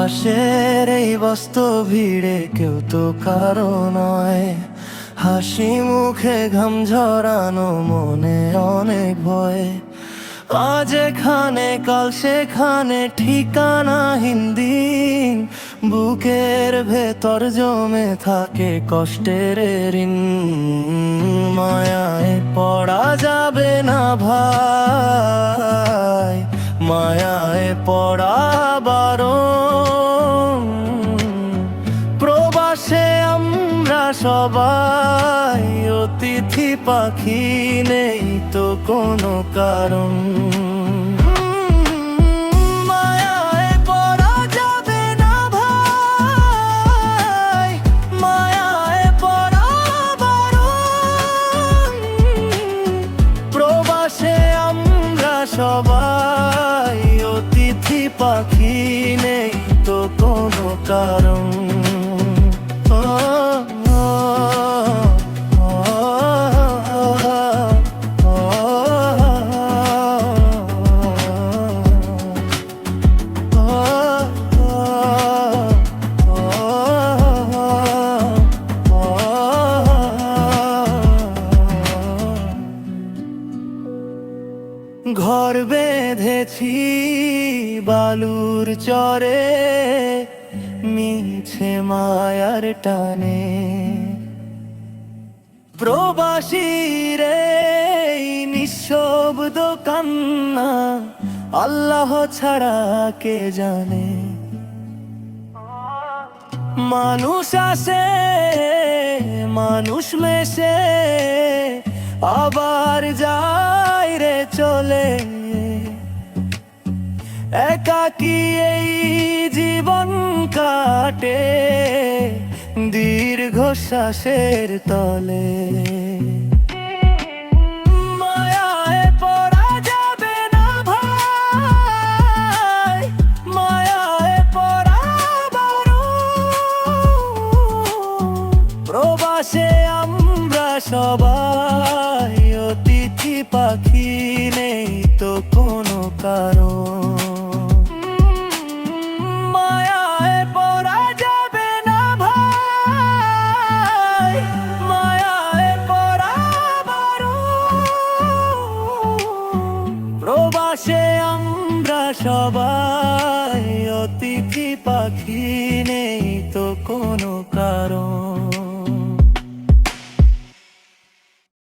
প্রবাসের এই বাস্তব ভিড়ে কেউ তো কারো নয়। হাসি মুখে ঘাম ঝরানো, মনে অনেক ভয়। আজ এখানে কাল সেখানে, ঠিকানাহীন দিন। বুকের ভেতর জমে থাকে কষ্টের ঋণ। মায়ায় পড়া যাবে না ভাই, মায়ায় পড়া বারণ। প্রবাসে আমরা সবাই অতিথি পাখি, নেই তো কোনো কারণ। মায়ায় পড়া যাবে না ভাই, মায়ায় পড়া বারণ। প্রবাসে আমরা সবাই অতিথি পাখি, নেই তো কোনো কারণ। ঘর বেঁধেছি বালুর চরে, মিছে মায়ার টানে। প্রবাসীরে নিঃশব্দ কান্না, আল্লাহ ছাড়া কে জানে। মানুষ আসে মানুষ মেশে, আবার যায় রে চলে। একাকী এই জীবন কাটে, দীর্ঘশ্বাসের তলে। মায়ায় পড়া যাবে না ভাই, মায়ায় পড়া বারণ। প্রবাসে আমরা সবাই অতিথি পাখি, নেই তো কোনো কারণ। মায়ায় পড়া যাবে না ভাই, মায়ায় পড়া বারণ। প্রবাসে আমরা সবাই অতিথি পাখি, নেই তো কোনো কারণ।